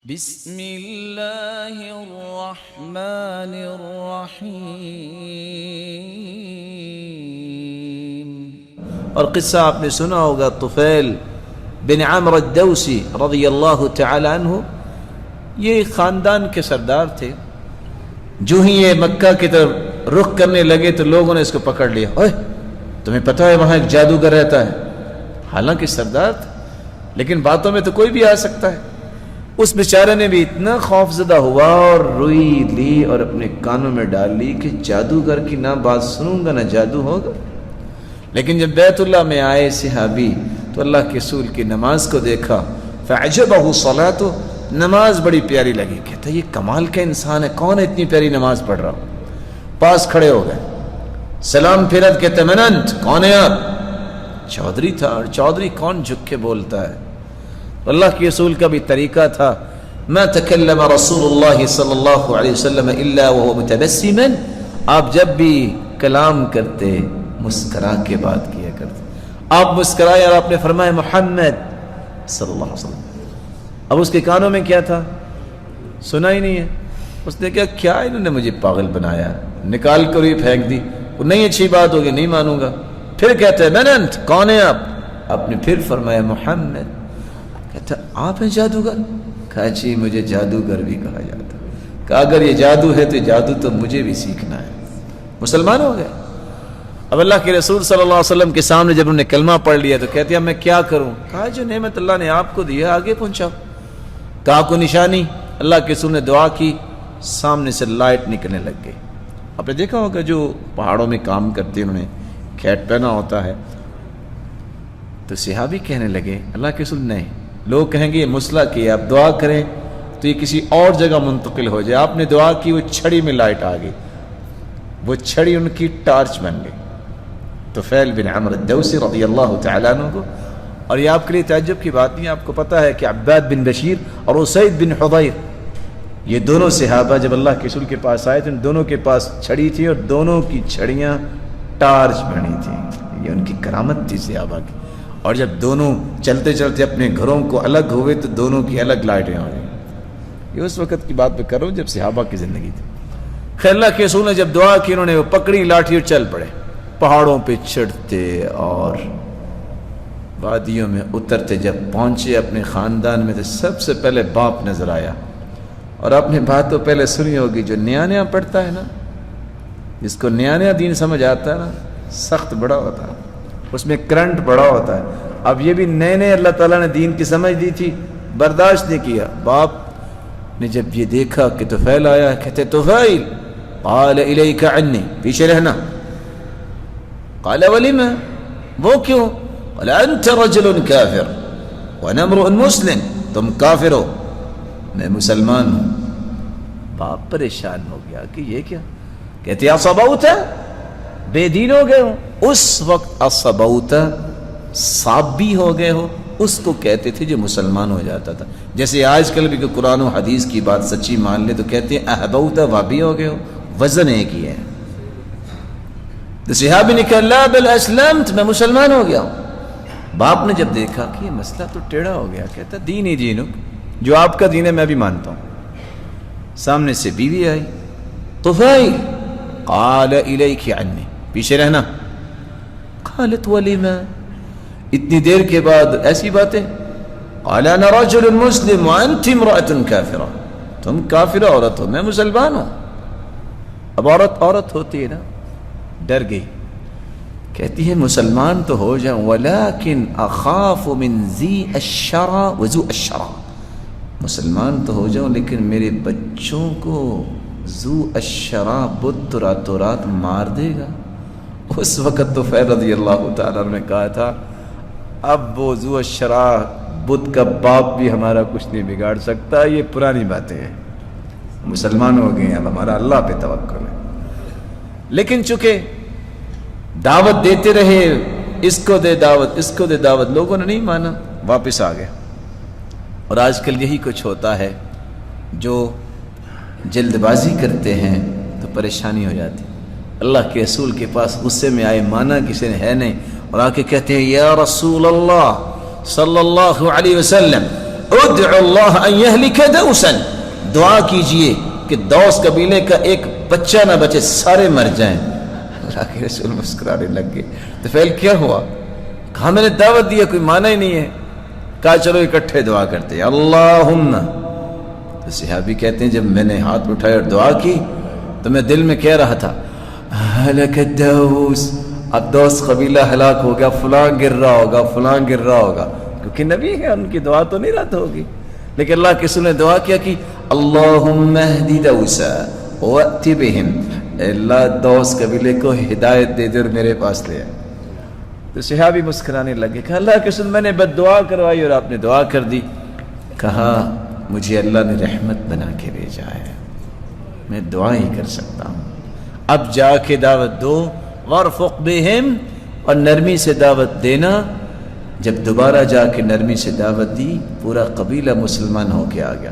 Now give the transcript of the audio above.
بسم اللہ الرحمن الرحیم۔ اور قصہ آپ نے سنا ہوگا طفیل بن عمرو الدوسی رضی اللہ تعالی عنہ، یہ خاندان کے سردار تھے۔ جو ہی یہ مکہ کی طرف رخ کرنے لگے تو لوگوں نے اس کو پکڑ لیا، اوئے تمہیں پتہ ہے وہاں ایک جادوگر رہتا ہے؟ حالانکہ سردار تھا، لیکن باتوں میں تو کوئی بھی آ سکتا ہے۔ اس بیچارے نے بھی اتنا خوف زدہ ہوا اور روئی لی اور اپنے کانوں میں ڈال لی کہ جادوگر کی نہ بات سنوں گا نہ جادو ہوگا۔ لیکن جب بیت اللہ میں آئے صحابی تو اللہ کے رسول کی نماز کو دیکھا، فعجبہ صلاۃہ، نماز بڑی پیاری لگی۔ کہتا یہ کمال کا انسان ہے، کون ہے اتنی پیاری نماز پڑھ رہا ہو؟ پاس کھڑے ہو گئے، سلام پھرت، کہتے من انت، کون ہے آپ؟ چودھری تھا، اور چودھری کون جھک کے بولتا ہے؟ اللہ کے رسول کا بھی طریقہ تھا، ما تکلم رسول اللہ صلی اللہ علیہ وسلم الا وهو متبسما، آپ جب بھی کلام کرتے مسکرا کے بات کیا کرتے۔ آپ مسکرائے اور آپ نے فرمایا محمد صلی اللہ علیہ وسلم۔ اب اس کے کانوں میں کیا تھا؟ سنا ہی نہیں ہے۔ اس نے کہا کیا انہوں نے مجھے پاگل بنایا، نکال کر ہی پھینک دی، وہ نہیں اچھی بات ہوگی، نہیں مانوں گا۔ پھر کہتے ہیں من انت، کون ہے آپ؟ آپ نے پھر فرمایا محمد۔ کہتا آپ ہیں جادوگر؟ کہا جی مجھے جادوگر بھی کہا جاتا۔ کہا اگر یہ جادو ہے تو جادو تو مجھے بھی سیکھنا ہے۔ مسلمان ہو گئے۔ اب اللہ کے رسول صلی اللہ علیہ وسلم کے سامنے جب انہوں نے کلمہ پڑھ لیا تو کہتے ہیں میں کیا کروں؟ کہا جو نعمت اللہ نے آپ کو دی ہے آگے پہنچاؤ۔ کہا کو نشانی؟ اللہ کے رسول نے دعا کی، سامنے سے لائٹ نکلنے لگ گئی۔ آپ نے دیکھا ہوگا جو پہاڑوں میں کام کرتے ہیں انہوں نے کھیٹ پہنا ہوتا ہے، تو صحابی کہنے لگے اللہ کے رسول نہیں، لوگ کہیں گے یہ مسئلہ کیا، آپ دعا کریں تو یہ کسی اور جگہ منتقل ہو جائے۔ آپ نے دعا کی، وہ چھڑی میں لائٹ آ گئی، وہ چھڑی ان کی ٹارچ بن گئی۔ طفیل بن عمرو الدوسی رضی اللہ تعالیٰ عنہ کو، اور یہ آپ کے لیے تعجب کی بات نہیں، آپ کو پتہ ہے کہ عباد بن بشیر اور اسید بن حضیر، یہ دونوں صحابہ جب اللہ کے رسول کے پاس آئے تو ان دونوں کے پاس چھڑی تھی اور دونوں کی چھڑیاں ٹارچ بنی تھیں۔ یہ ان کی کرامت تھی صحابہ کی۔ اور جب دونوں چلتے چلتے اپنے گھروں کو الگ ہوئے تو دونوں کی الگ لائٹیں ہو گئیں۔ یہ اس وقت کی بات میں کر رہا ہوں جب صحابہ کی زندگی تھی۔ خیر اللہ کے رسول نے جب دعا کی، انہوں نے وہ پکڑی لاٹھی اور چل پڑے، پہاڑوں پہ چڑھتے اور وادیوں میں اترتے۔ جب پہنچے اپنے خاندان میں تو سب سے پہلے باپ نظر آیا، اور آپ نے بات تو پہلے سنی ہوگی، جو نیا نیا پڑھتا ہے نا، جس کو نیا نیا دین سمجھ آتا ہے نا، سخت بڑا ہوتا ہے، اس میں کرنٹ بڑا ہوتا ہے۔ اب یہ بھی نئے نئے اللہ تعالیٰ نے دین کی سمجھ دی تھی، برداشت نہیں کیا۔ باپ نے جب یہ دیکھا کہ طفیل آیا، کہتے طفیل قال الیک عنی، پیچھے رہنا۔ قال ولم، وہ کیوں؟ قال انت رجل کافر وانا امرؤ مسلم، تم کافر ہو میں مسلمان ہوں۔ باپ پریشان ہو گیا کہ یہ کیا؟ کہتے اصبوت، بے دین ہو گئے ہو۔ اس وقت اصبوت، صابی ہو گئے ہو، اس کو کہتے تھے جو مسلمان ہو جاتا تھا۔ جیسے آج کل بھی کہ قرآن و حدیث کی بات سچی مان لے تو کہتے ہیں احبوت، وابی ہو گئے ہو، وزن ایک ہی ہے۔ تو صحابی نے کہا لا بل اسلمت، میں مسلمان ہو گیا ہوں۔ باپ نے جب دیکھا کہ یہ مسئلہ تو ٹیڑھا ہو گیا، کہتا دین ہی دینک، جو آپ کا دین ہے میں بھی مانتا ہوں۔ سامنے سے بیوی آئی، طفیل قال الیک عنی، پیچھے رہنا۔ قالت ولیما، اتنی دیر کے بعد ایسی باتیں؟ قال انا رجل مسلم وانت امرأة کافرہ، تم کافرہ عورت ہو، میں مسلمان ہوں۔ اب عورت ہوتی ہے نا، ڈر گئی، کہتی ہے مسلمان تو ہو جاؤں ولیکن اخاف من ذی الشرع وذو الشرع، مسلمان تو ہو جاؤں لیکن میرے بچوں کو ذو الشرع بدھ راتوں رات مار دے گا۔ اس وقت تو فیض رضی اللہ تعالیٰ نے کہا تھا اب وہ ذو الشرع بدھ کا باپ بھی ہمارا کچھ نہیں بگاڑ سکتا، یہ پرانی باتیں ہیں، مسلمان ہو گئے، اب ہمارا اللہ پہ توکل ہے۔ لیکن چونکہ دعوت دیتے رہے، اس کو دے دعوت، اس کو دے دعوت، لوگوں نے نہیں مانا، واپس آ گئے۔ اور آج کل یہی کچھ ہوتا ہے، جو جلد بازی کرتے ہیں تو پریشانی ہو جاتی۔ اللہ کے رسول کے پاس غصے میں آئے، مانا کسی نے ہے نہیں، اور آ کے کہتے ہیں یا رسول اللہ صلی اللہ علیہ وسلم ادعو اللہ ان یہلک دوسا، دعا کیجئے کہ دوس قبیلے کا ایک بچہ نہ بچے، سارے مر جائیں۔ اللہ کے رسول مسکرانے لگ گئے۔ تو فعل کیا ہوا؟ کہا میں نے دعوت دیا، کوئی مانا ہی نہیں ہے۔ کہا چلو اکٹھے دعا کرتے ہیں، اللہم۔ تو صحابی کہتے ہیں جب میں نے ہاتھ اٹھایا اور دعا کی تو میں دل میں کہہ رہا تھا ہلک الدوس، اب دوس قبیلہ ہلاک ہو گیا، فلاں گر رہا ہوگا، فلاں گر رہا ہوگا، کیونکہ نبی ہے، ان کی دعا تو نہیں رد ہوگی۔ لیکن اللہ کے رسول نے دعا کیا کہ اللہم اہدی دوسا وأت بہم، اللہ دوس قبیلے کو ہدایت دے دے اور میرے پاس لے آئے۔ تو صحابی مسکرانے لگے، کہا اللہ کے رسول میں نے بد دعا کروائی اور آپ نے دعا کر دی۔ کہا مجھے اللہ نے رحمت بنا کے بھیجا ہے، میں دعا ہی کر سکتا ہوں۔ اب جا کے دعوت دو، وارفق بہم، اور نرمی سے دعوت دینا۔ جب دوبارہ جا کے نرمی سے دعوت دی، پورا قبیلہ مسلمان ہو کے آ گیا۔